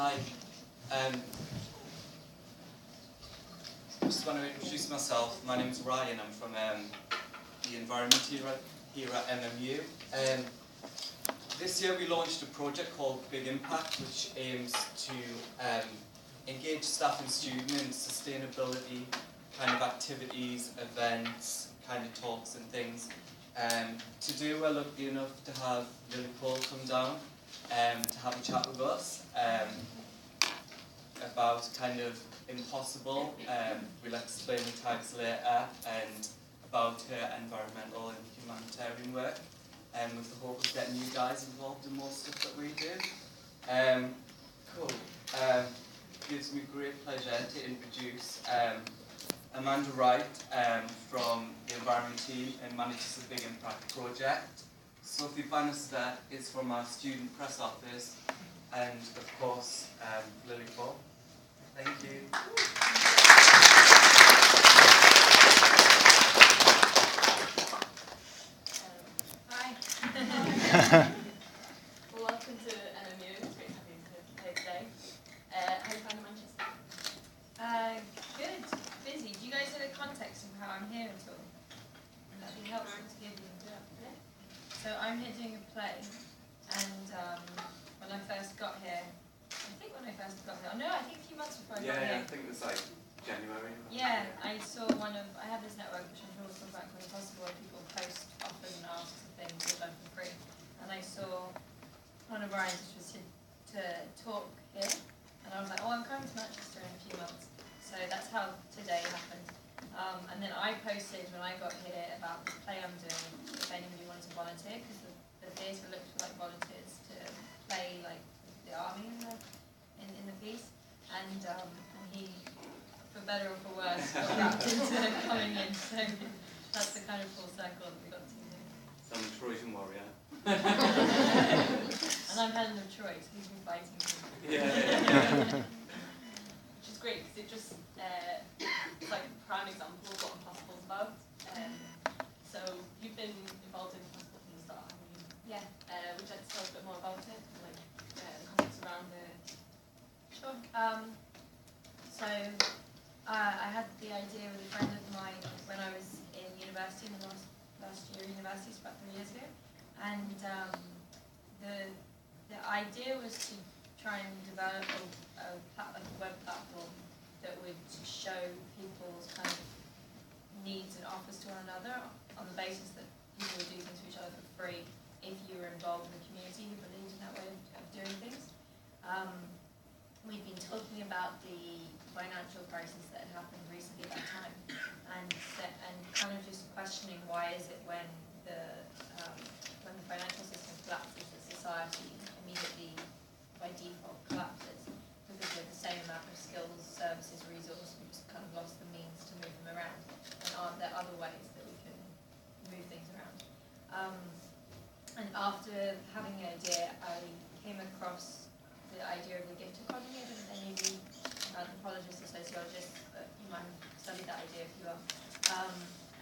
Hi. I just want to introduce myself. My name is Ryan. I'm from the environment here at MMU. This year we launched a project called Big Impact, which aims to engage staff and students in sustainability kind of activities, events, kind of talks and things. Today we're lucky enough to have Lily Paul come down to have a chat with us about kind of impossible. We'll explain the tags later, and about her environmental and humanitarian work, with the hope of getting you guys involved in more stuff that we do. Cool. Gives me great pleasure to introduce Amanda Wright from the environment team and manages the Big Impact project. Sophie Bannister is from our student press office, and of course Lily Paul. Thank you. Hi. Well, welcome to MMU. It's great to have you here today. How are you finding Manchester? Good. Busy. Do you guys know the context of how I'm here at all? That would be helpful to give you. Yeah. So I'm here doing a play, and when I first got here, oh no, I think a few months before I got here. Yeah, I think it was like January. Yeah, I saw I have this network which I'm sure we'll talk about when possible, where people post offers and asks and things that are done for free. And I saw one of Ryan's, which was to talk here, and I was like, oh, I'm coming to Manchester in a few months. So that's how today happened. And then I posted when I got here about the play I'm doing, if anybody wanted to volunteer, because the theatre looked for like volunteers to play like the army in the piece, and he, for better or for worse, got wrapped into coming in. So that's the kind of full circle that we got to do. So I'm a Trojan warrior. And I'm Helen of Troy, so he's been fighting me. Yeah. Which is great, because it just it's like a prime example of what Impossible is about. So you've been involved in Impossible from the start, haven't you? Yeah. Would you like to tell us a bit more about it, like the context around the... Sure. So I had the idea with a friend of mine when I was in university, in the last year of university, about 3 years ago, and the idea was to try and develop a web platform that would show people's kind of needs and offers to one another on the basis that people would do things for each other for free if you were involved in the community who believed in that way of doing things. We'd been talking about the financial crisis that had happened recently at that time, and kind of just questioning why is it when the financial system collapses, that society immediately by default collapses, because we have the same amount of skills, services, resources, we just kind of lost the means to move them around, and aren't there other ways that we can move things around? And after having the idea, I came across the idea of the gift economy. I don't know if any of you anthropologists or sociologists, but you might have studied that idea if you are.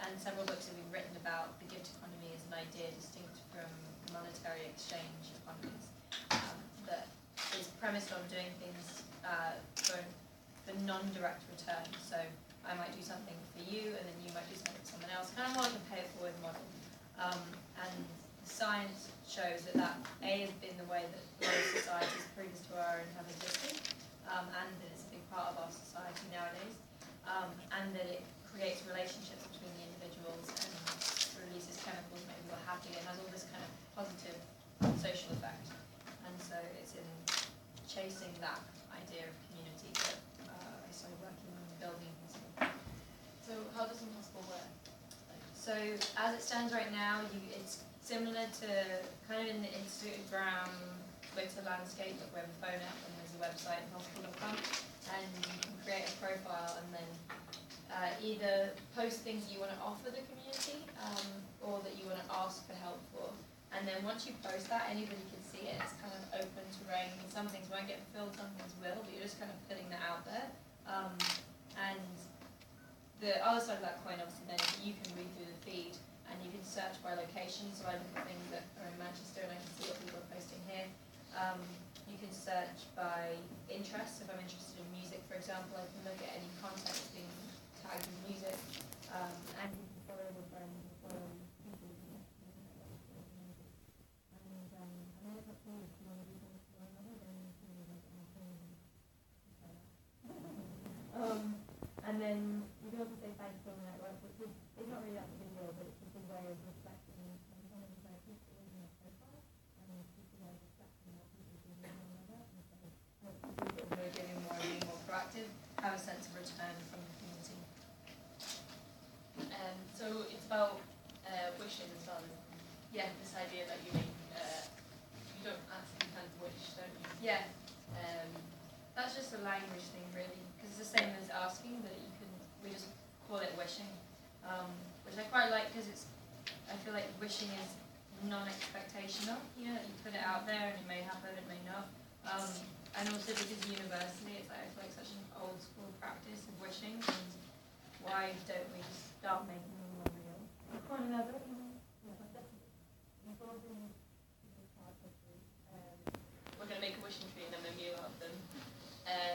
And several books have been written about the gift economy as an idea distinct from monetary exchange economies, that is premised on doing things for non-direct return. So I might do something for you, and then you might do something for someone else, kind of more like a pay-it-forward model. And science shows that A has been the way that a lot of societies previous to our own have existed, and that it's a big part of our society nowadays, and that it creates relationships between the individuals and releases chemicals that make people happy and has all this kind of positive social effect. And so it's in chasing that idea of community that I started working on building Impossible. So how does Impossible work? So as it stands right now, it's similar to kind of in the Instagram, Twitter landscape, but we have a phone app and there's a website, impossible.com, and you can create a profile and then either post things you want to offer the community or that you want to ask for help for. And then once you post that, anybody can see it. It's kind of open terrain. Some things won't get filled, some things will, but you're just kind of putting that out there. And the other side of that coin, obviously, then is that you can read through the feed and you can search by location. So I look at things that are in Manchester and I can see what people are posting here. you can search by interest. If I'm interested in music, for example, I can look at any context being tagged with music, and you can follow the friends, follow people. And then it's up to you if you want to do things for one another, then you can like and then you can also say thanks for the network, which is it's not really that big a deal, but it's a good way of reflecting on one of the people in your profile, and it's just a way of reflecting what people do with one another, and so hopefully people who are giving more and being more proactive have a sense of return from the community. So it's about wishing as well. Yeah, this idea that you make, you don't ask, you kind of wish, don't you? Yeah. That's just a language thing, really, because it's the same as asking, but we just call it wishing, which I quite like because I feel like wishing is non-expectational. You know, you put it out there and it may happen, it may not. And also because university, it's like I feel like such an old school practice of wishing, and why don't we just start making them more real? One another, you know. We're going to make a wishing tree and then make meal out of them.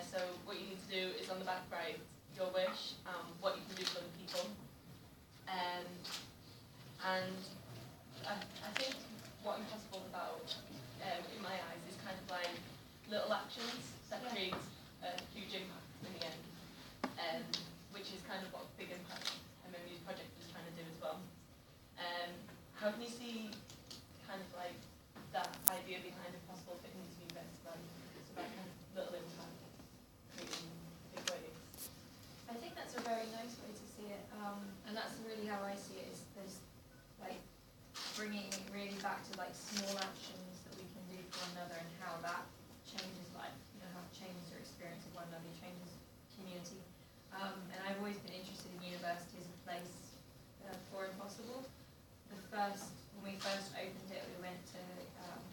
So what you need to do is on the back write your wish, what you can do for other people. And I think what Impossible is about, in my eyes, is kind of like little actions that create a huge impact in the end, which is kind of what Big Impact MMU's project is trying to do as well. How can you see kind of like that idea behind Impossible fitting into university value? It's about kind of little impact, creating big waves. I think that's a very nice way to see it, and that's really how I see it. Is there's like bringing it really back to like small actions that we can do for one another, and how that changes life. You know, how it changes your experience of one another, changes community. And I've always been interested in university as a place for Impossible. When we first opened it, we went to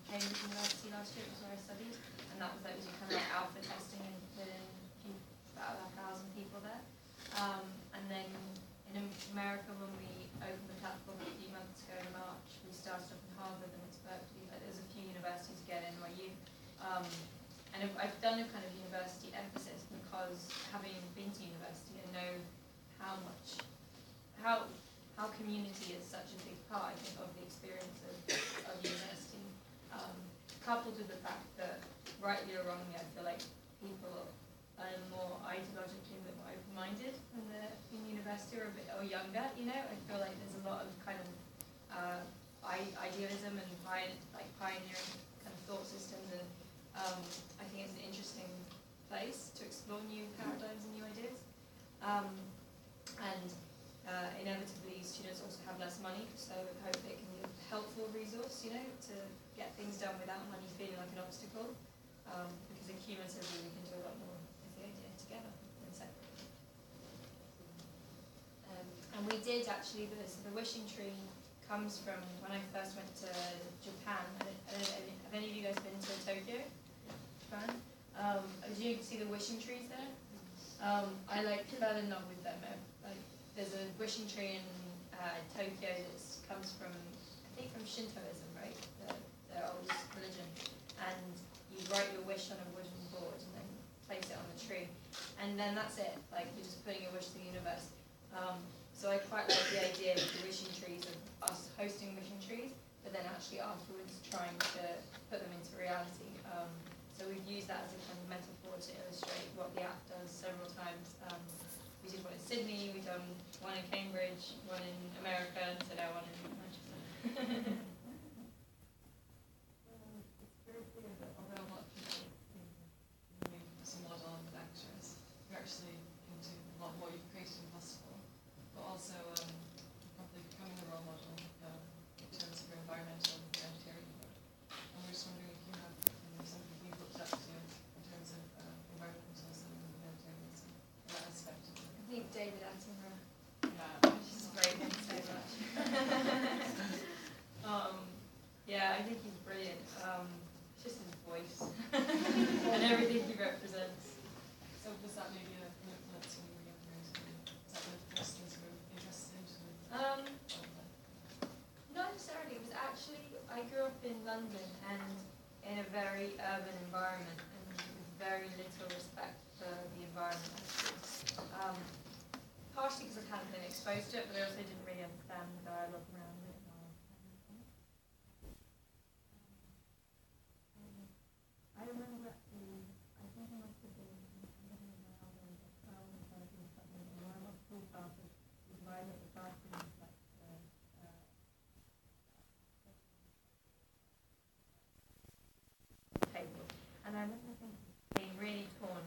Cambridge University last year. It was where I studied, and that was we kind of like alpha testing and put in about 1,000 people there. And then in America, when we opened the platform a few months ago in March, we started off in Harvard and it's Berkeley. Like, there's a few universities again, NYU. And I've done a kind of university emphasis because having been to university, I know how community is such a big part, I think, of the experience of university. Coupled with the fact that, rightly or wrongly, I feel like people are more ideologically a bit more open-minded when they're in university or younger. You know, I feel like there's a lot of kind of idealism and pioneering kind of thought systems, and I think it's an interesting place to explore new paradigms and new ideas. Inevitably, students also have less money, so hopefully it can be a helpful resource, you know, to get things done without money feeling like an obstacle, because cumulatively we can do a lot more with the idea together than separately. And we did actually, the wishing tree comes from when I first went to Japan. Have any of you guys been to Tokyo, Japan? Did you see the wishing trees there? I fell in love with them. There's a wishing tree in Tokyo that comes from, I think, from Shintoism, right? The old religion. And you write your wish on a wooden board and then place it on the tree. And then that's it. Like, you're just putting your wish to the universe. So I quite like the idea of the wishing trees, of us hosting wishing trees, but then actually afterwards trying to put them into reality. So we've used that as a kind of metaphor to illustrate what the app does several times. We did one in Sydney, we've done one in Cambridge, one in America, and so now one in Manchester. It's very clear that although a lot of people maybe some model and lectures, you're actually into a lot more you've created Impossible, but also probably becoming a role model in terms of your environmental and humanitarian work. And we're just wondering if you have something you've looked up to in terms of environmentalism and humanitarianism, that aspect of it. I think David Attenborough. She's great, thank you so much. Yeah, I think he's brilliant. Just his voice and everything he represents. So was that maybe an influence when you were younger? Is that the first things you were interested in? Not necessarily. It was actually, I grew up in London and in a very urban environment. exposed to it, but I also didn't really understand the dialogue around it. I remember actually, I think I must have been living in my album at 12 or 13 something, and one of my school classes was right at the bathroom, like, table. And I remember thinking, being really torn.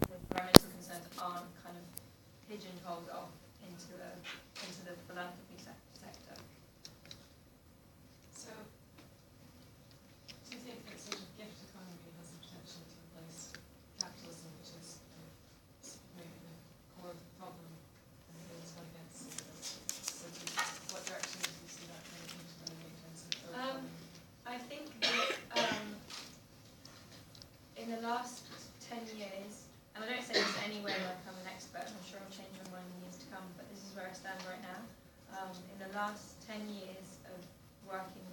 Environmental concerns aren't kind of pigeonholed off into the philanthropy sector. So, do you think that sort of gift economy has the potential to replace capitalism, which is maybe the core of the problem and it is what against? So what direction do you see that kind of going in terms of I think that in the last 10 years, and I don't say this anyway like I'm an expert, I'm sure I'll change my mind in years to come, but this is where I stand right now. In the last 10 years of working,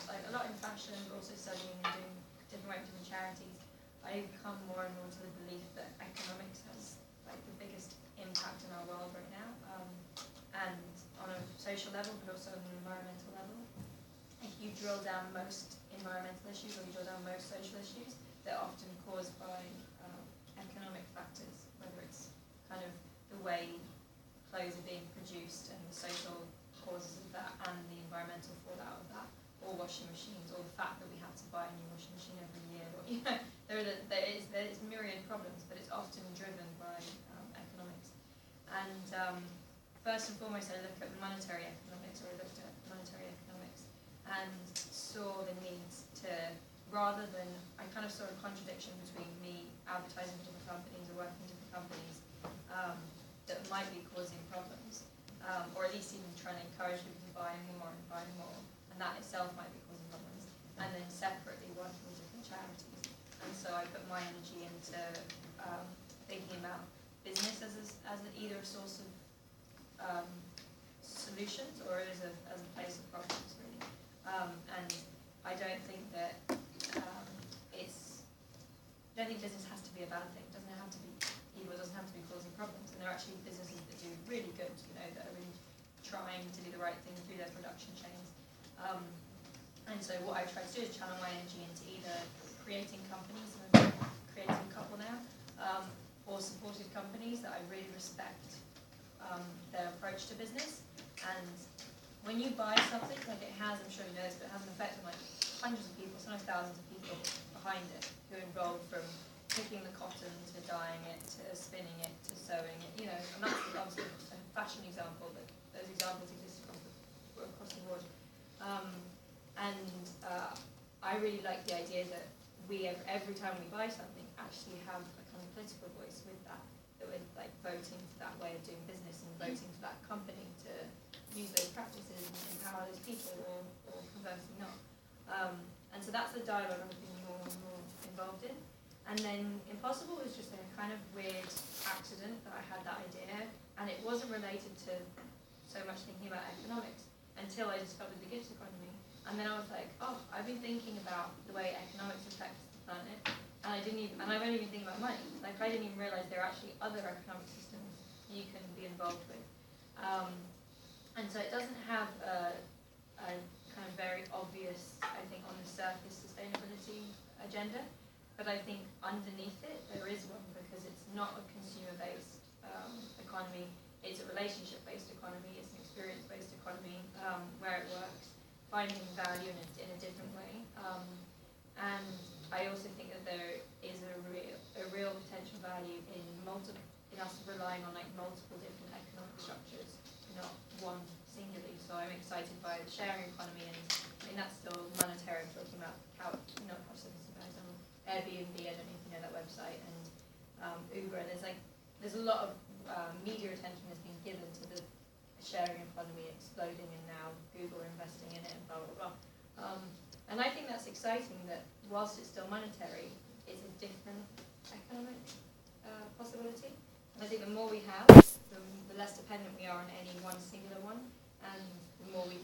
like a lot in fashion, but also studying and doing different work with charities, I've come more and more to the belief that economics has like the biggest impact in our world right now, and on a social level, but also on an environmental level. If you drill down most environmental issues, or you drill down most social issues, they're often caused by economic factors, whether it's kind of the way clothes are being produced and the social causes of that and the environmental fallout of that, or washing machines, or the fact that we have to buy a new washing machine every year. Or, you know, there is myriad problems, but it's often driven by economics. And first and foremost, I look at monetary economics, or I looked at monetary economics, and saw the need to, rather than, I kind of saw a contradiction between me advertising for different companies or working with different companies that might be causing problems, or at least even trying to encourage people to buy more and buy more, and that itself might be causing problems, and then separately working with different charities. And so I put my energy into thinking about business as either a source of solutions or as a place of problems, really. And I don't think that I don't think business has to be a bad thing. It doesn't have to be evil. It doesn't have to be causing problems. And there are actually businesses that do really good, you know, that are really trying to do the right thing through their production chains. And so what I try to do is channel my energy into either creating companies, and I'm creating a couple now, or supported companies that I really respect their approach to business. And when you buy something, like it has, I'm sure you know this, but it has an effect on like hundreds of people, sometimes thousands of people behind it, who are involved from picking the cotton to dyeing it to spinning it to sewing it, you know, and that's obviously a fashion example, but those examples exist across the board. And really like the idea that we, every time we buy something, actually have a kind of political voice with that. That we're like voting for that way of doing business and voting for that company to use those practices and empower those people, or conversely not. And so that's the dialogue I've been more and more involved in. And then Impossible was just a kind of weird accident that I had that idea, and it wasn't related to so much thinking about economics until I discovered the gig economy. And then I was like, oh, I've been thinking about the way economics affects the planet, and I've only been thinking about money. Like, I didn't even realize there are actually other economic systems you can be involved with. And so it doesn't have a kind of very obvious, I think, on the surface sustainability agenda, but I think underneath it there is one, because it's not a consumer-based economy. It's a relationship-based economy. It's an experience-based economy where it works, finding value in a different way. And I also think that there is a real potential value in us relying on like multiple different economic structures, not one singularly. So I'm excited by the sharing economy, and I mean that's still monetary. I'm talking about how subsidized on Airbnb. I don't know if you know that website, and Uber. There's a lot of media attention has been given to the sharing economy exploding, and now Google are investing in it, and blah blah blah. And I think that's exciting. That whilst it's still monetary, it's a different economic possibility. And I think the more we have, the less dependent we are on any one singular one, and the more we.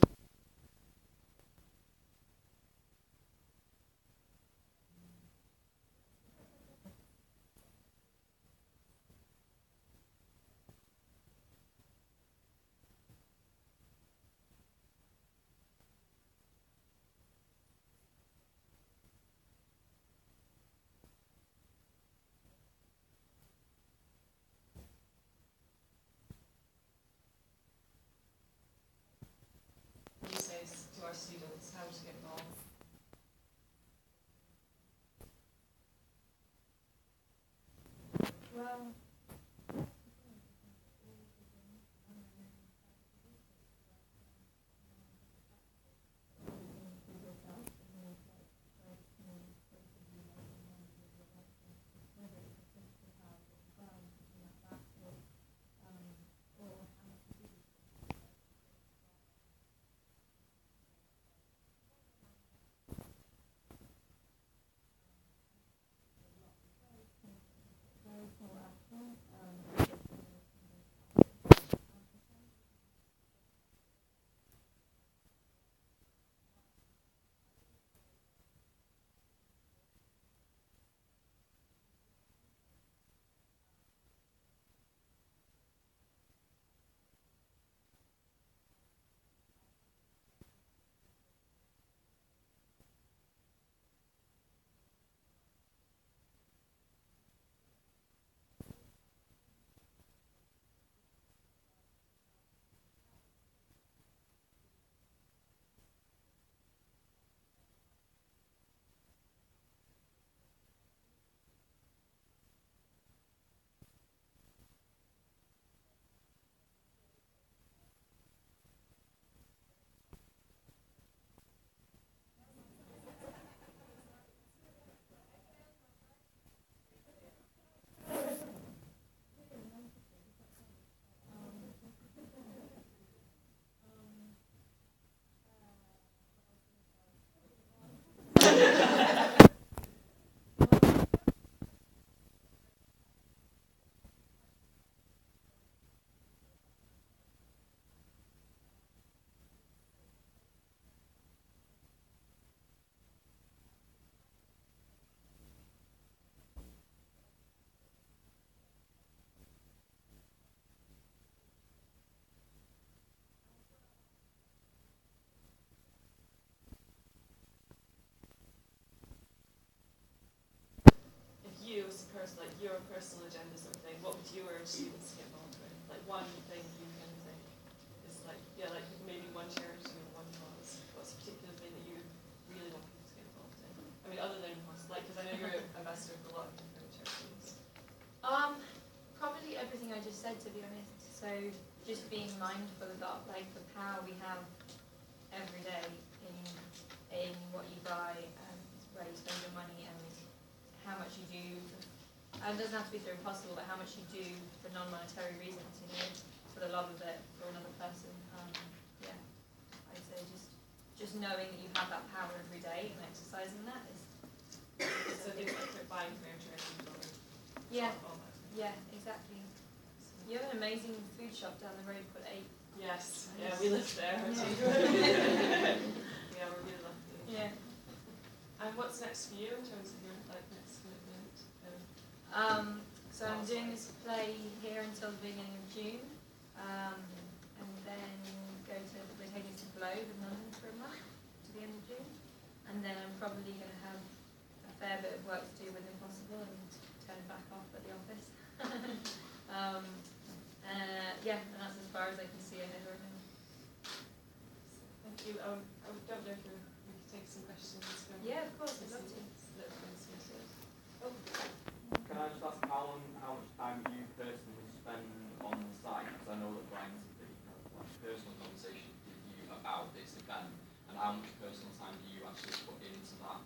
You say to our students how to get involved. Well. You as a person, like your personal agenda sort of thing, what would you urge students to get involved with? Like one thing you kind of think is like, yeah, like maybe one charity or one cause. What's a particular thing that you really want people to get involved in? I mean, other than like, because I know you're an ambassador for a lot of different charities. Probably everything I just said, to be honest. So just being mindful about like the power we have every day in what you buy and where you spend your money and how much you do. And it doesn't have to be through Impossible, but how much you do for non-monetary reasons, you know, for the love of it, for another person. Yeah, I'd say just knowing that you have that power every day and exercising that is. So things like buying furniture and Yeah, all that. yeah, exactly. You have an amazing food shop down the road called 8. Yes, yeah, we live there. Yeah. Yeah, we're really lucky. Yeah. And what's next for you in terms of your next commitment? So I'm doing this play here until the beginning of June, and then go to we're taking to Globe in London for a month to the end of June, and then I'm probably going to have a fair bit of work to do with Impossible and turn back off at the office. Yeah, and that's as far as I can see ahead right now. Thank you. I don't know if we could take some questions. Yeah, of course, I'd love to. Oh. Can I just ask how much time you personally spend on the site? Because I know that Brian's a bit, personal conversation with you about this event, and how much personal time do you actually put into that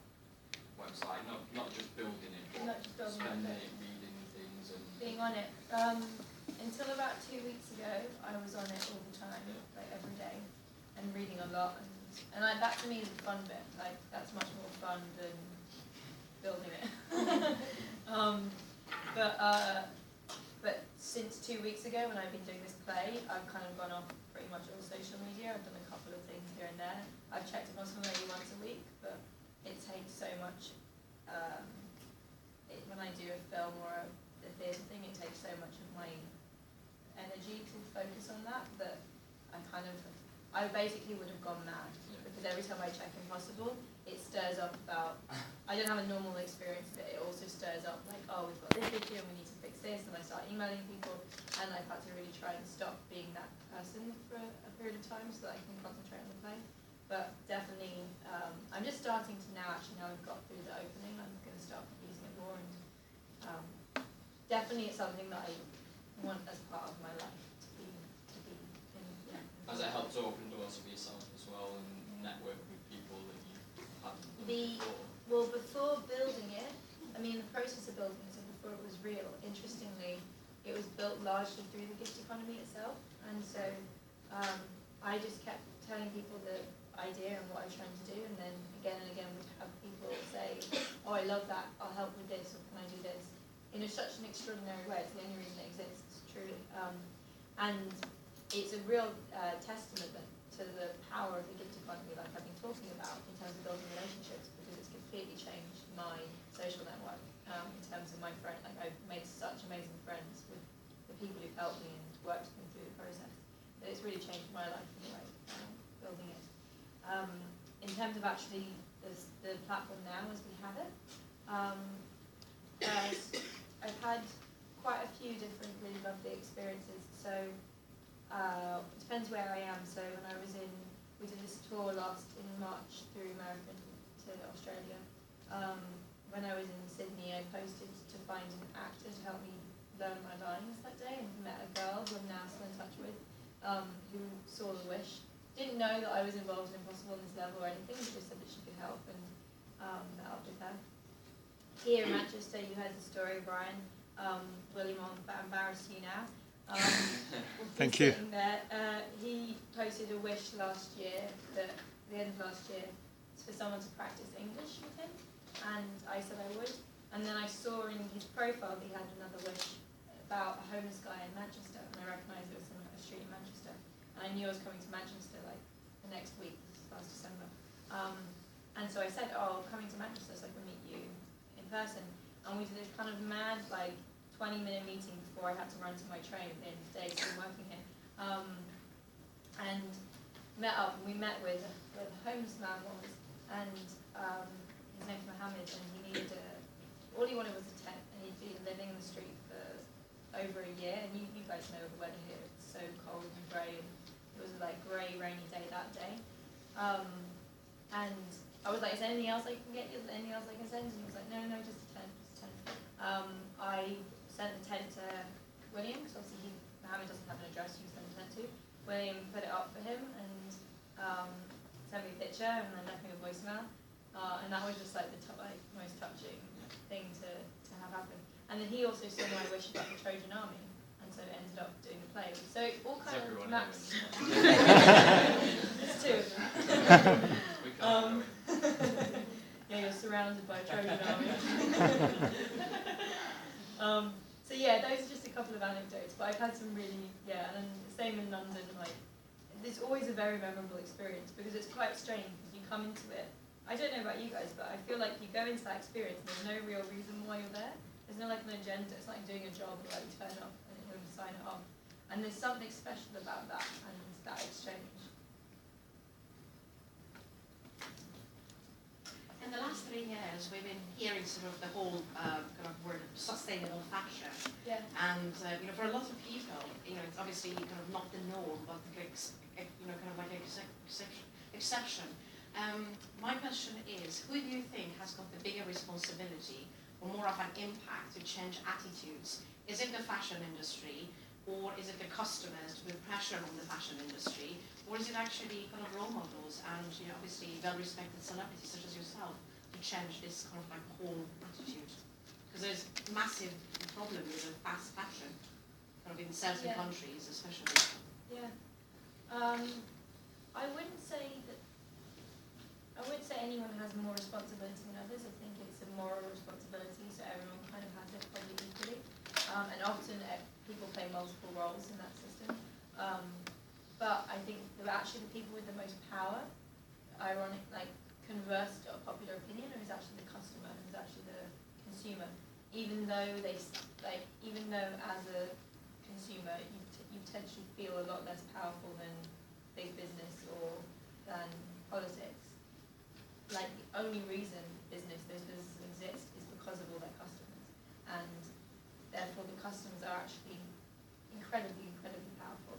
website? Not just building it, but spending it, reading things and being on it. Until about 2 weeks ago, I was on it all the time, like every day, and reading a lot. And that to me is the fun bit. Like that's much more fun than building it. But since 2 weeks ago, when I've been doing this play, I've kind of gone off pretty much all social media. I've done a couple of things here and there. I've checked Impossible maybe once a week, but it takes so much. When I do a film or a theatre thing, it takes so much of my energy to focus on that I basically would have gone mad, because every time I check Impossible, it stirs up about, I don't have a normal experience of it, it also stirs up like, oh, we've got this issue and we need to fix this, and I start emailing people, and I've had to really try and stop being that person for a period of time so that I can concentrate on the play. But definitely, I'm just starting to now we've got through the opening, I'm going to start using it more, and definitely it's something that I want as part of my life to be in. Yeah. has it helped to open doors for yourself as well and network with people that you hadn't before? Well, before building it, I mean the process of building it, so before it was real, interestingly, it was built largely through the gift economy itself, and so I just kept telling people the idea and what I was trying to do, and then again and again would have people say, oh, I love that, I'll help with this, or can I do this? In such an extraordinary way, it's the only reason it exists, truly. And it's a real testament to the power of the gift economy, like I've been talking about, in terms of building relationships, because it's completely changed my social network, in terms of my friend. Like I've made such amazing friends with the people who've helped me and worked with me through the process, that it's really changed my life anyway, building it. In terms of actually the platform now as we have it, I've had quite a few different really lovely experiences. So it depends where I am. So when we did this tour in March through America to Australia. When I was in Sydney, I posted to find an actor to help me learn my lines that day, and met a girl who I'm now still in touch with, who saw The Wish. Didn't know that I was involved in Impossible on this level or anything, she just said that she could help, and met up with her. Here in Manchester, you heard the story, Brian. William, I'm embarrassed you now. Thank you. There. He posted a wish last year, at the end of last year, for someone to practice English with him, and I said I would. And then I saw in his profile that he had another wish about a homeless guy in Manchester, and I recognised it was on a street in Manchester. And I knew I was coming to Manchester like the next week, last December. And so I said, oh, I'm coming to Manchester so I can meet you in person. And we did this kind of mad, like, 20-minute meeting before I had to run to my train at the end of the day, so I'm working here. And met up, and we met with where the homeless man was, and his name's Mohammed, and he needed all he wanted was a tent, and he'd been living in the street for over a year, and you guys know the weather here, it's so cold and grey, and it was a like grey, rainy day that day. And I was like, is there anything else I can get you? Is there anything else I can send? And he was like, no, just a tent, I sent the tent to William, because obviously Mohammed doesn't have an address you send the tent to. William put it up for him and sent me a picture, and then left me a voicemail. And that was just like the most touching thing to have happen. And then he also sung I Wish About the Trojan Army, and so ended up doing the play. So it all kind of maps. There's two of them. We can't Yeah, you're surrounded by Trojan Army. So yeah, those are just a couple of anecdotes, but I've had some really, and then same in London, like, it's always a very memorable experience because it's quite strange because you come into it. I don't know about you guys, but I feel like you go into that experience and there's no real reason why you're there. There's no like an agenda. It's like doing a job where you turn up and you sign it off. And there's something special about that and that exchange. In the last 3 years, we've been hearing sort of the whole kind of word sustainable fashion. Yeah. And for a lot of people, it's obviously kind of not the norm, but kind of like an exception. My question is, who do you think has got the bigger responsibility or more of an impact to change attitudes? Is it the fashion industry, or is it the customers with pressure on the fashion industry, or is it actually kind of role models and obviously well-respected celebrities such as yourself to change this kind of like whole attitude? Because there's massive problem with the fast fashion, kind of in certain countries especially. Yeah. I wouldn't say anyone has more responsibility than others. I think it's a moral responsibility, so everyone kind of has it probably equally. And often people play multiple roles in that system. But I think that actually the people with the most power, converse to a popular opinion, or is actually the customer, who's actually the consumer. Even though as a consumer you potentially feel a lot less powerful than big business or than politics. Like the only reason those businesses exist is because of all their customers, and therefore the customers are actually incredibly powerful.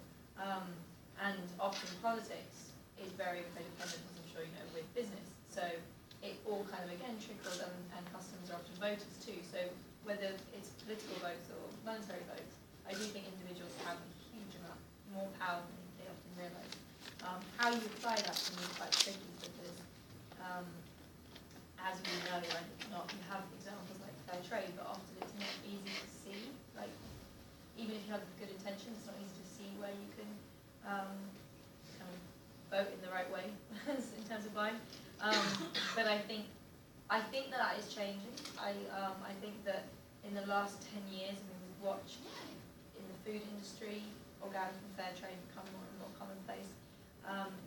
And often politics is very codependent, as I'm sure you know, with business. So it all kind of again trickles, and customers are often voters too. So whether it's political votes or monetary votes, I do think individuals have a huge amount more power than they often realise. How you apply that can be quite tricky because, as we know, you have examples like fair trade, but often it's not easy to see. Like, even if you have good intentions, it's not easy to see where you can kind of vote in the right way in terms of buying. But I think that is changing. I think that in the last 10 years, we've watched in the food industry, organic and fair trade become more and more commonplace.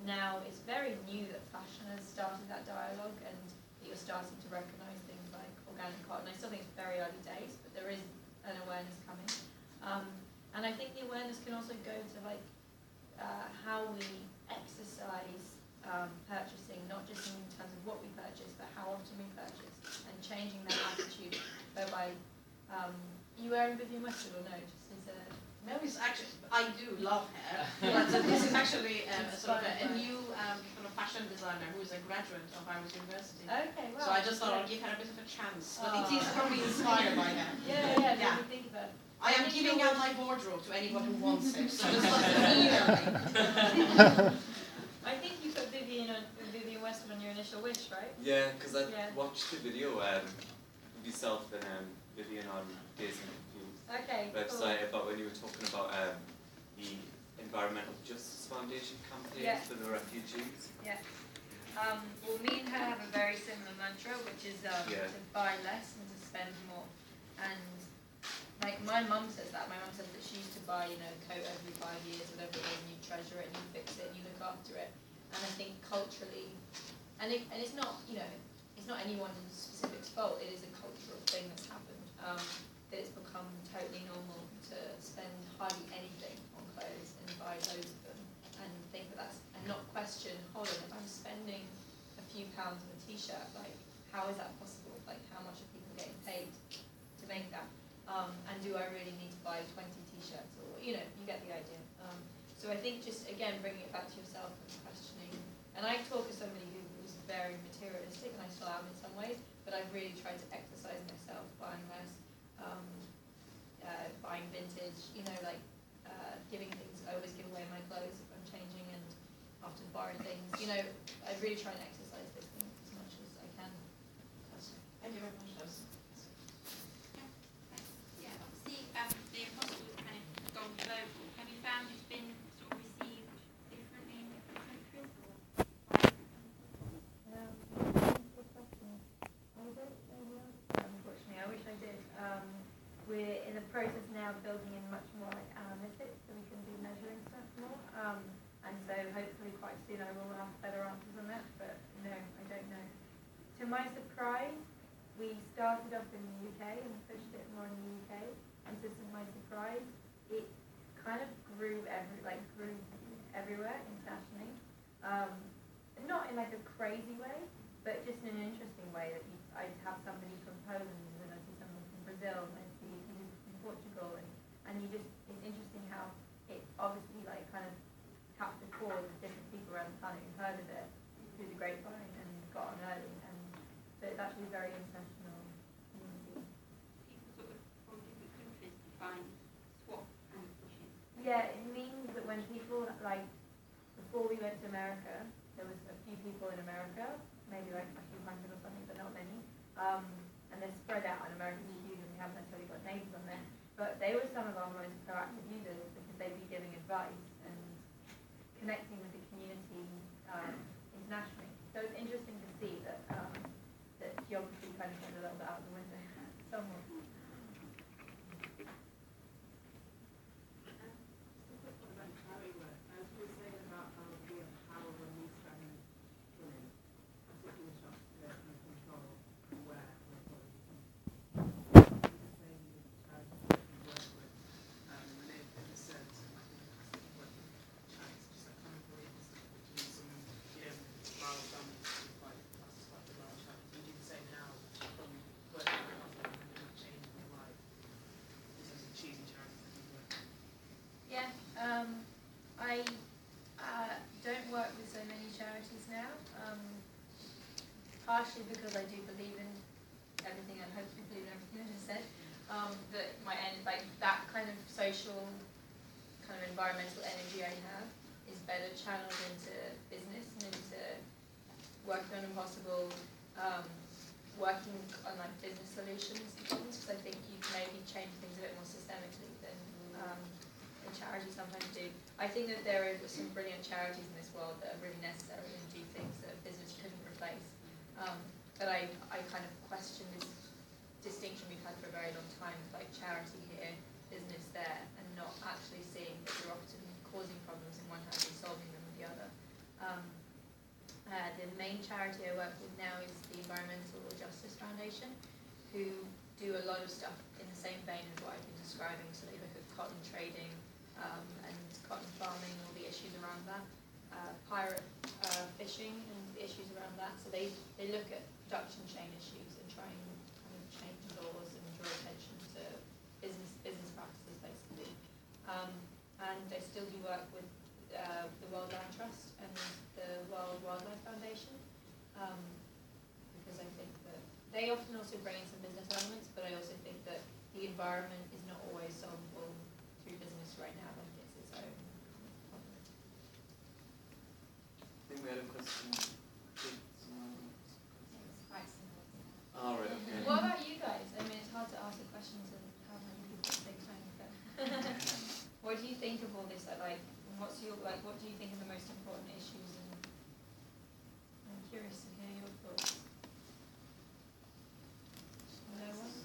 Now it's very new that fashion has started that dialogue, and that you're starting to recognise things like organic cotton. I still think it's very early days, but there is an awareness coming. And I think the awareness can also go to how we exercise purchasing, not just in terms of what we purchase, but how often we purchase, and changing that attitude whereby you wearing Vivienne Westwood or no? Just as a No, it's actually, I do love her, but this is actually sort of a new kind of fashion designer who is a graduate of Irish University. Okay, well. So I just thought I'd give her a bit of a chance, but it is probably inspired by her. Yeah. Think about it. I am giving out my wardrobe to anyone who wants it, so just email me. I think you put Vivienne Westwood on your initial wish, right? Yeah, because I watched the video of yourself and Vivienne on Days and Okay, website about when you were talking about the Environmental Justice Foundation campaign for the refugees. Yeah. Well, me and her have a very similar mantra, which is to buy less and to spend more. And like my mum says that. My mum says that she used to buy, a coat every 5 years, whatever it is, and you treasure it, and you fix it, and you look after it. And I think culturally, and it's not, it's not anyone's specific fault. It is a cultural thing that's happened. That it's become totally normal to spend hardly anything on clothes and buy loads of them, and think that that's, and not question, hold on, if I'm spending a few pounds on a t-shirt, like, how is that possible? Like, how much are people getting paid to make that? And do I really need to buy 20 t-shirts? Or, you get the idea. So I think just, again, bringing it back to yourself and questioning. And I talk to somebody who was very materialistic, and I still am in some ways, but I've really tried to exercise myself, buying less, buying vintage, giving things. I always give away my clothes if I'm changing, and often borrow things. I really try and exercise those things as much as I can. and so hopefully quite soon I will have better answers on that, but no, I don't know. To my surprise, we started off in the UK and pushed it more in the UK, and to my surprise, it kind of grew everywhere internationally. Not in like a crazy way, but just in an interesting way that I'd have somebody from Poland, and I'd see someone from Brazil, and I'd see people from Portugal, and it's interesting how it obviously like kind of tapped the chord with different people around the planet who've heard of it through the grapevine and got on early, and so it's actually a very international community. People sort of from different countries to try and swap and push it. Yeah, it means that when people, like, before we went to America, there was a few people in America, maybe like a few hundred or something, but not many. And they're spread out, and America's huge, and we haven't necessarily got neighbours on there. But they were some of our most proactive users because they'd be giving advice and connecting with the community internationally. So it's interesting to see that that geography kind of went a little bit out the window somewhat. I don't work with so many charities now, partially because I do believe in everything, and hopefully believe in everything I just said, that my like that kind of social, kind of environmental energy I have is better channeled into business and into working on impossible, working on like business solutions and things, because I think you can maybe change things a bit more systemically than charities sometimes do. I think that there are some brilliant charities in this world that are really necessary and do things that business couldn't replace. But I kind of question this distinction we've had for a very long time, like charity here, business there, and not actually seeing that you're often causing problems in one hand and solving them with the other. The main charity I work with now is the Environmental Justice Foundation, who do a lot of stuff in the same vein as what I've been describing. So they look at cotton trading, and cotton farming, all the issues around that, pirate fishing and the issues around that. So they look at production chain issues and try and kind of change laws and draw attention to business practices basically. And they still do work with the World Land Trust and the World Wildlife Foundation, because I think that they often also bring in some business elements, but I also think that the environment is not always solvable through business right now. Like it's its own problem. I think we had a question. It's quite simple. Oh, right, okay. What about you guys? I mean, it's hard to ask a question to how many people at the same time. But what do you think of all this? Like, what's your like? What do you think are the most important issues? And I'm curious to hear your thoughts. No one?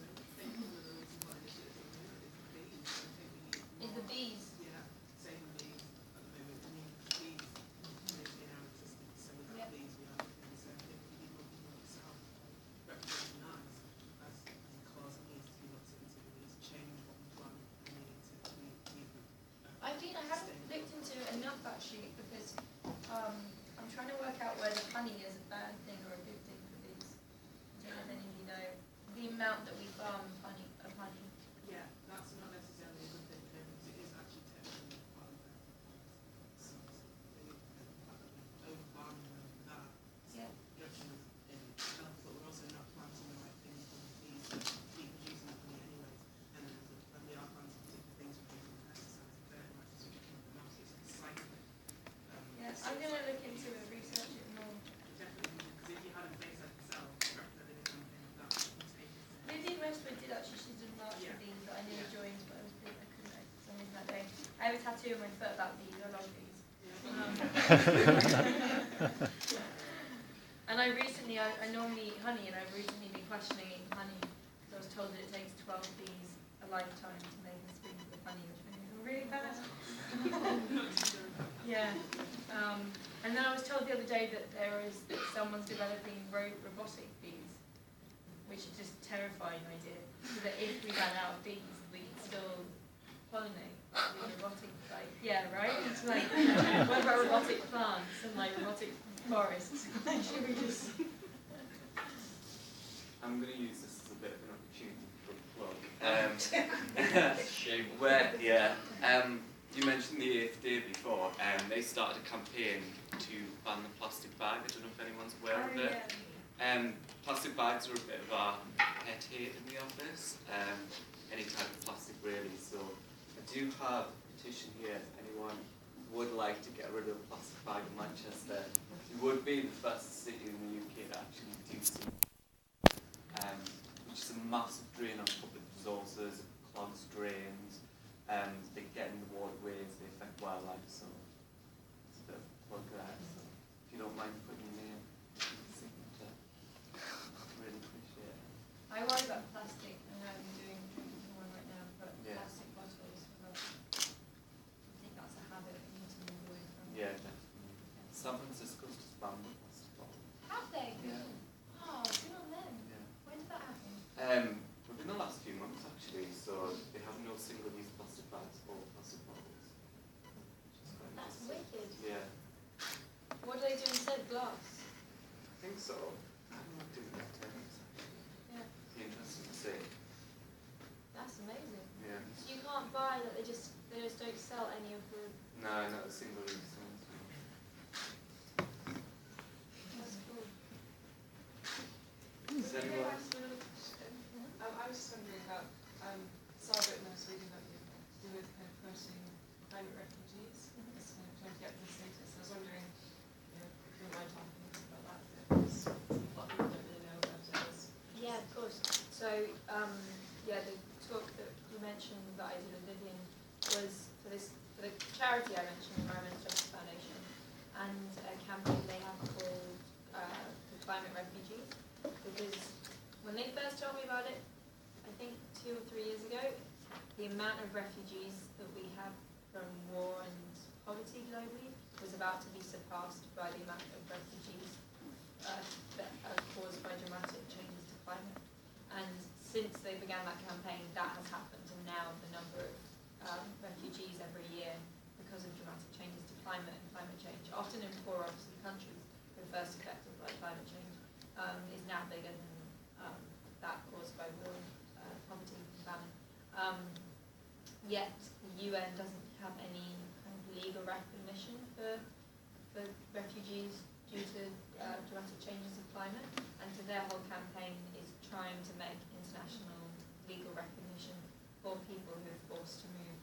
Is the bees? Yeah, same with bees at the moment. I mean, bees live in our existence, so without bees we are nothing. So I think people like yourself recognise as a cause that needs to be looked into. We need to change what we've done, and we need to I haven't looked into it enough actually, because I'm trying to work out whether honey is a bad thing or a good thing for bees. I don't know if any of you know the amount that we farm of honey. Yeah, that's not necessarily a good thing for them, because it is actually technically part of their source. The fact that we're over-farming them for that, Yeah. reduction in health, but we're also not planting the right things for the bees to keep producing the honey anyways. And then when we are planting particular things, we're using pesticides and fertilizers, so we can the mouse. It's like a cycle. Yeah, I'm going to look into it, research it more. Definitely, because if you had a place like yourself, that did a campaign of that, you can take it. Lizzie Westwood did actually, she's done March Yeah. for bees that I nearly joined, but I couldn't for some reason that day. I have a tattoo on my foot about bees, I love bees. And I normally eat honey, and I've recently been questioning eating honey, because I was told that it takes 12 bees a lifetime to make a spoonful of honey, which made me feel really bad. Yeah. And then I was told the other day that that someone's developing robotic bees, which is just a terrifying idea. So that if we ran out of bees, we could still pollinate with robotic, like, yeah, right? It's like, what about robotic plants and like robotic forests? Should we just... I'm going to use this as a bit of an opportunity for a plug. Shame. You mentioned the 8th day before, and they started a campaign to ban the plastic bag. I don't know if anyone's aware of it. Plastic bags are a bit of a pet hate in the office, any type of plastic really. So I do have a petition here if anyone would like to get rid of the plastic bag in Manchester. It would be the first city in the UK to actually do so. Which is a massive drain on public resources, it clogs drains, they get in the waterways, they affect wildlife, so it's a bit of a plug there. So if you don't mind putting your name in the signature, I'd really appreciate it. I worry about plastic, and I'm drinking one right now, but Yeah. plastic bottles, but I think that's a habit we need to move away from. Yeah, definitely. San Francisco's just banned the plastic bottle. Have they? Yeah. Oh, good on them. Yeah. When did that happen? Within the last few months actually, so they have no single-use plastic bags or plastic bottles. Which is quite That's interesting. wicked. Yeah, What do they do instead? Glass? I think so. I'm not doing that terms. Yeah. Be interesting to see. That's amazing. Yeah. So you can't buy that, they just don't sell any of the... No, not a single-use ones. No. That's cool. Does anyone? I was just wondering about, saw a bit in this reading about you to do with kind of promoting climate refugees, just kind of trying to get the status. I was wondering, if you mind talking to us about that, because what people don't really know about it is. Yeah, of course. So, the talk that you mentioned that I did with Vivian was for the charity I mentioned, Environmental Justice Foundation, and a campaign they have called the Climate Refugees. Because when they first told me about it, I think 2 or 3 years ago, the amount of refugees that we have from war and poverty globally was about to be surpassed by the amount of refugees that are caused by dramatic changes to climate. And since they began that campaign, that has happened, and now the number of refugees every year because of dramatic changes to climate and climate change, often in poor, obviously, countries who are first affected by climate change, is now bigger than that caused by war, poverty, and famine. Yet the UN doesn't have any kind of legal recognition for refugees due to dramatic changes of climate, and so their whole campaign is trying to make international legal recognition for people who are forced to move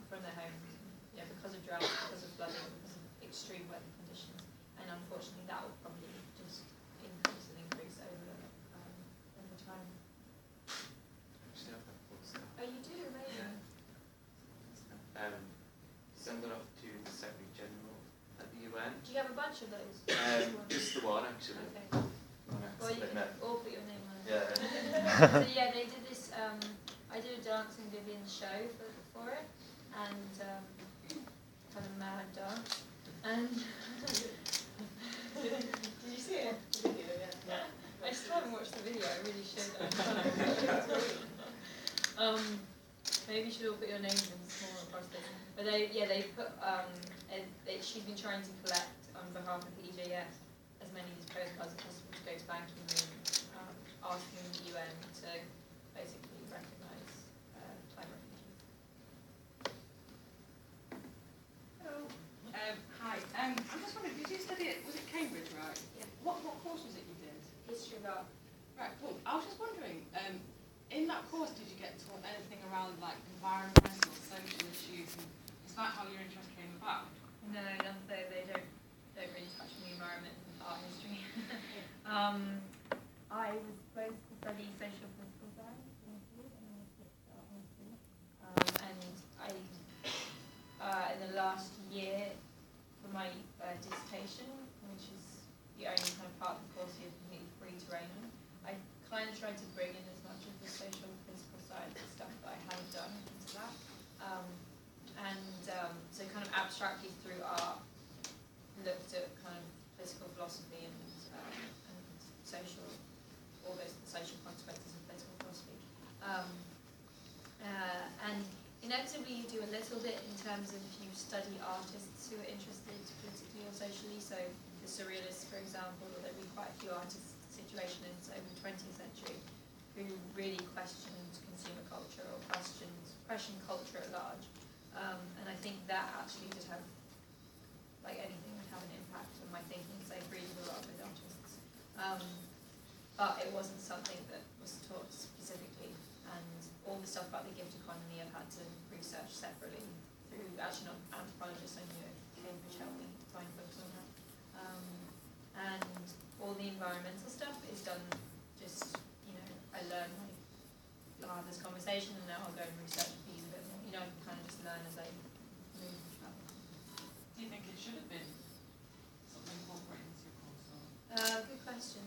from their homes, because of drought, because of flooding, because of extreme weather conditions, and unfortunately that will probably just increase over time. Actually, I've got books now. Oh, you do? Amazing. Send it off to the Secretary General at the UN. Do you have a bunch of those? Just the one actually. Okay. Next Well, you bit can now. all put your name on it. Yeah. So yeah, they did this, I did a Dancing Vivian show for it, and kind of mad dance, and did you see it? The video, yeah. I still haven't watched the video, I really should. Maybe you should all put your names in small across this. But they put, she's been trying to collect on behalf of the EJF as many of these postcards as possible to go to Ban Ki-moon, asking the UN to basically recognise climate refugees. Hello. Hi. I'm just wondering, did you study at, was it Cambridge, right? Yeah. What course was it you did? History of art. Right, cool. I was just wondering, in that course, did you get taught anything around like environmental, social issues, and is that how your interest came about? No, they don't really touch on the environment and art history. I was supposed to study social political science and I skipped art history. And in the last year for my dissertation, which is the only kind of part of the course you're completely free to reign on, I kind of tried to bring in as much of the social political science stuff that I haven't done into that. So kind of abstract abstractly through art looked at kind of political philosophy and social, all those social consequences of political philosophy. And inevitably you do a little bit in terms of you study artists who are interested politically or socially. So the Surrealists, for example, there would be quite a few artists situations over the 20th century who really questioned consumer culture or questioned culture at large. And I think that actually did have, like anything, would have an impact on my thinking, because I agree with a lot of those artists. But it wasn't something that was taught specifically, and all the stuff about the gift economy I've had to research separately through, actually not anthropologists, I knew at Cambridge helped me find books on that. And all the environmental stuff is done just, I learn, I'll have this conversation and now I'll go and research these a bit more. I can kind of just learn as I move. Do you think it should have been something incorporated into your course? Good question.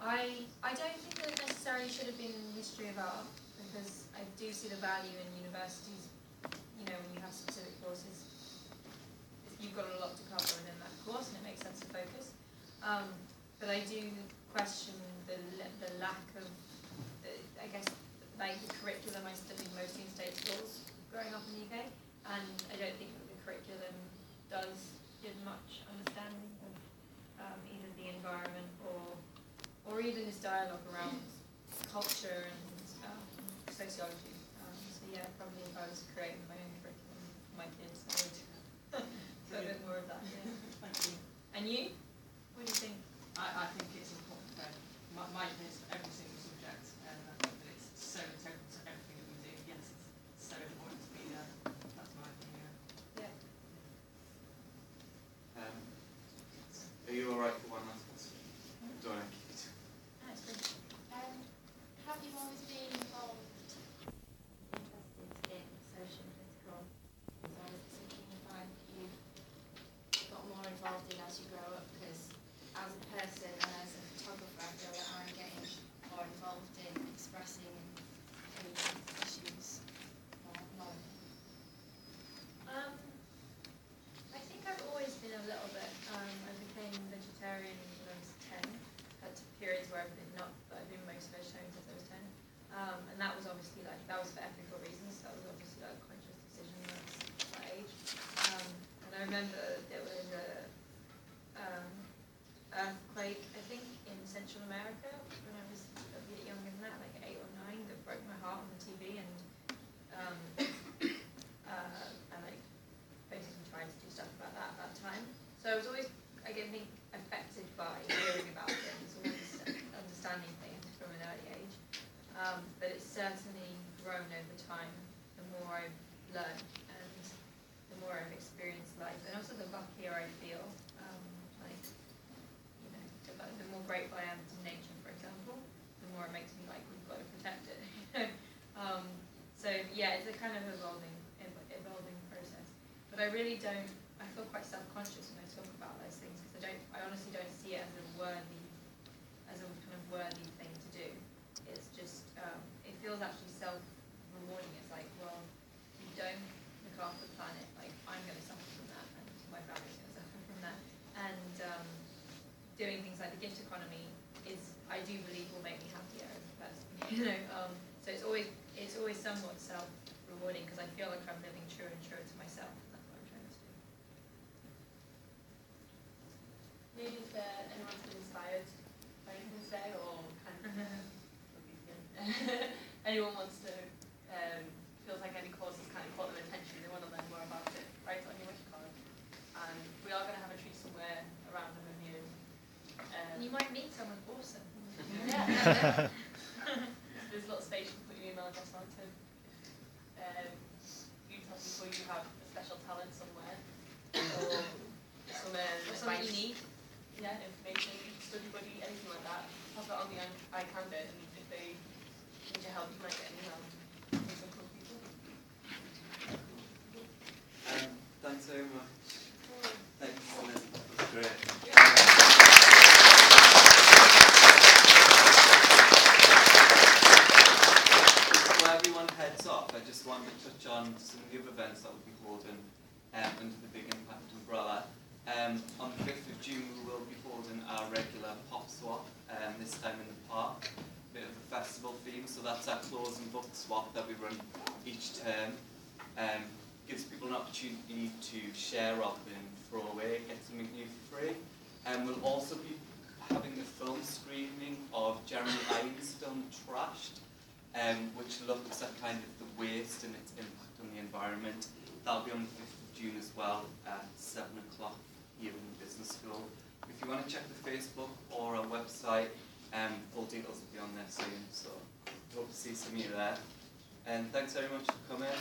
I don't think that it necessarily should have been history of art, because I do see the value in universities, when you have specific courses. You've got a lot to cover within that course and it makes sense to focus. But I do question the lack of, I guess, like the curriculum I studied mostly in state schools growing up in the UK, and I don't think that the curriculum does give much understanding of either the environment or even this dialogue around culture and sociology. So yeah, probably if I was creating my own curriculum for my kids, I would do a bit more of that. Yeah. Thank you. And you? What do you think? I think it's important for my opinion is for every single subject, and I think that it's so integral to everything that we do. Yes, it's so important to be there. That's my opinion. Yeah. Are you alright for one last question? Don't want to keep it. That's good. Have you always been involved, interested in social and political? So I was thinking if you got more involved in as you grow up, because as a person and as a photographer, I feel that I'm getting more involved in expressing and raising issues more. I think I've always been a little bit. I became vegetarian when I was 10. Had periods where I've been not, but I've been most vegetarian since I was 10. And that was obviously that was for ethical reasons. That was obviously a conscious decision at that age. And I remember there was a earthquake, I think, in Central America when I was a bit younger than that, like 8 or 9, that broke my heart on the TV, and I basically tried to do stuff about that at that time. So I was always, I think, affected by hearing about things, always understanding things from an early age. But it's certainly grown over time the more I've learned and the more I've experienced life, and also the luckier I feel. The more grateful I am to nature, for example, the more it makes me like we've got to protect it. So yeah, it's a kind of evolving process. But I really don't. I feel quite self-conscious when I talk about those things, because I honestly don't see it as a kind of worthy thing to do. It's just it feels actually self-rewarding. It's like, well, you don't look after the planet, like I'm going to suffer from that, and my family's going to suffer from that, and doing things like the gift economy I do believe will make me happier as a person. So it's always somewhat self-rewarding, because I feel like I'm living true and true to myself, and that's what I'm trying to do. Maybe if anyone's been inspired by anything today, or kind of anyone wants to feels like any cause has kind of caught their attention, they want to learn more about it, write it on your wish card. And we are going to have a tree somewhere around the review. You might meet someone awesome. Yeah. There's a little space you can put your email address onto. You tell people you have a special talent somewhere, or some Something advice. you need. Yeah, information, study buddy, anything like that. Pop it on the iCan bit, and if they need your help, you might get an email from some cool people. Thanks very much. Thanks, Lynn. That was great. Before everyone heads off, I just want to touch on some new events that will be holding under the Big Impact umbrella. On the 5th of June we will be holding our regular pop swap, this time in the park. Bit of a festival theme, so that's our closing book swap that we run each term. Gives people an opportunity to share up and throw away, get something new for free. We'll also be having a film screening of Jeremy Irons' film Trashed, which looks at kind of the waste and its impact on the environment. That'll be on the 5th of June as well at 7 o'clock here in the business school. If you want to check the Facebook or our website, full details will be on there soon, so hope to see some of you there. And thanks very much for coming.